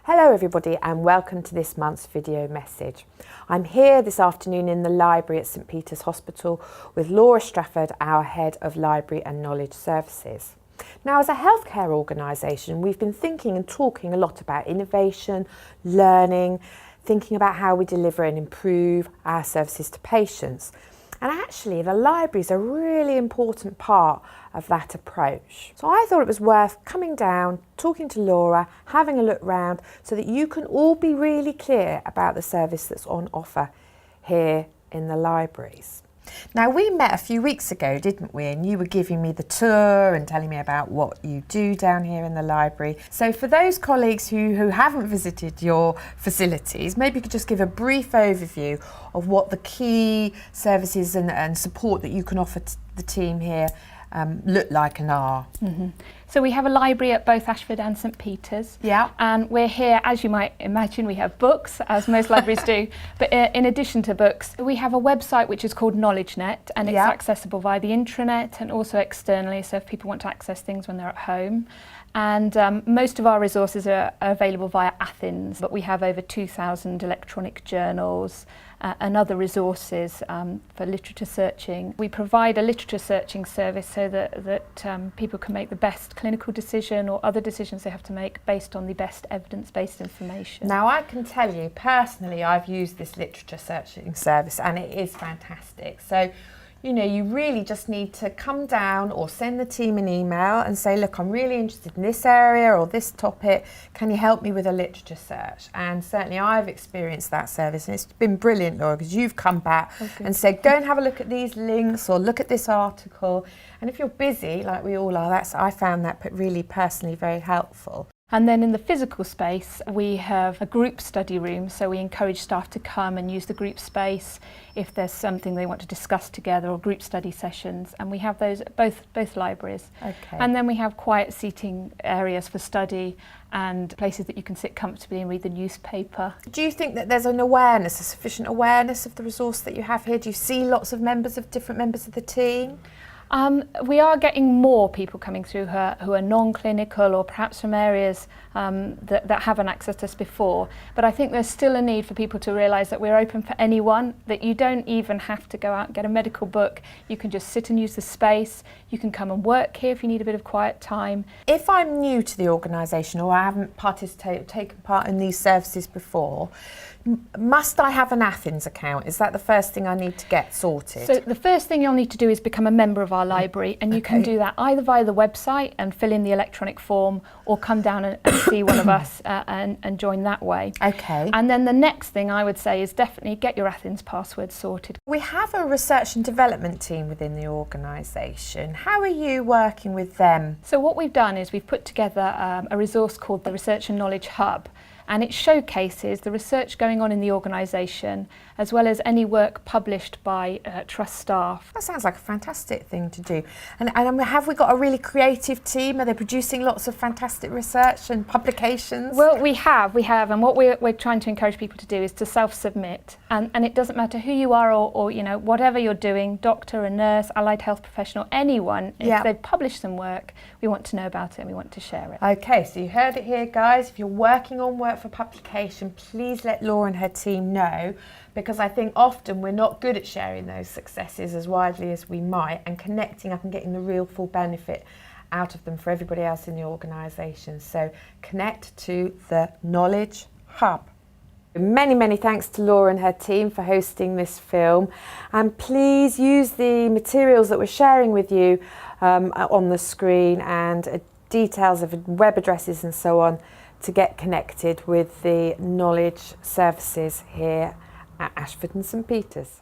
Hello everybody and welcome to this month's video message. I'm here this afternoon in the library at St Peter's Hospital with Laura Stafford, our Head of Library and Knowledge Services. Now, as a healthcare organisation, we've been thinking and talking a lot about innovation, learning, thinking about how we deliver and improve our services to patients. And actually, the library is a really important part of that approach. So I thought it was worth coming down, talking to Laura, having a look round so that you can all be really clear about the service that's on offer here in the libraries. Now, we met a few weeks ago, didn't we? And you were giving me the tour and telling me about what you do down here in the library. So for those colleagues who haven't visited your facilities, maybe you could just give a brief overview of what the key services and support that you can offer the team here look like and are. Mm-hmm. So we have a library at both Ashford and St Peter's. Yeah. And we're here, as you might imagine, we have books, as most libraries do. But in addition to books, we have a website which is called KnowledgeNet, and it's accessible via the intranet and also externally, so if people want to access things when they're at home. And most of our resources are available via Athens, but we have over 2,000 electronic journals and other resources for literature searching. We provide a literature searching service so that people can make the best clinical decision or other decisions they have to make based on the best evidence-based information. Now, I can tell you personally, I've used this literature searching service and it is fantastic. So, you know, you really just need to come down or send the team an email and say, look, I'm really interested in this area or this topic. Can you help me with a literature search? And certainly I've experienced that service and it's been brilliant, Laura, because you've come back and said, go and have a look at these links or look at this article. And if you're busy, like we all are, I found that really personally very helpful. And then in the physical space, we have a group study room, so we encourage staff to come and use the group space if there's something they want to discuss together or group study sessions, and we have those at both libraries. Okay. And then we have quiet seating areas for study and places that you can sit comfortably and read the newspaper. Do you think that there's a sufficient awareness of the resource that you have here? Do you see lots of different members of the team? We are getting more people coming through who are non-clinical or perhaps from areas that haven't accessed us before. But I think there's still a need for people to realise that we're open for anyone, that you don't even have to go out and get a medical book. You can just sit and use the space. You can come and work here if you need a bit of quiet time. If I'm new to the organisation or I haven't taken part in these services before, must I have an Athens account? Is that the first thing I need to get sorted? So the first thing you'll need to do is become a member of our library, and you can do that either via the website and fill in the electronic form, or come down and see one of us and join that way. Okay. And then the next thing I would say is definitely get your Athens password sorted. We have a research and development team within the organisation. How are you working with them? So what we've done is we've put together a resource called the Research and Knowledge Hub, and it showcases the research going on in the organisation as well as any work published by trust staff. That sounds like a fantastic thing to do. And have we got a really creative team? Are they producing lots of fantastic research and publications? Well, we have, and what we're trying to encourage people to do is to self-submit. And it doesn't matter who you are or you know, whatever you're doing, doctor, a nurse, allied health professional, anyone, if they've published some work, we want to know about it and we want to share it. Okay, so you heard it here, guys. If you're working on work for publication, please let Laura and her team know, because I think often we're not good at sharing those successes as widely as we might and connecting up and getting the real full benefit out of them for everybody else in the organisation. So connect to the Knowledge Hub. Many thanks to Laura and her team for hosting this film, and please use the materials that we're sharing with you on the screen and details of web addresses and so on to get connected with the knowledge services here at Ashford and St Peter's.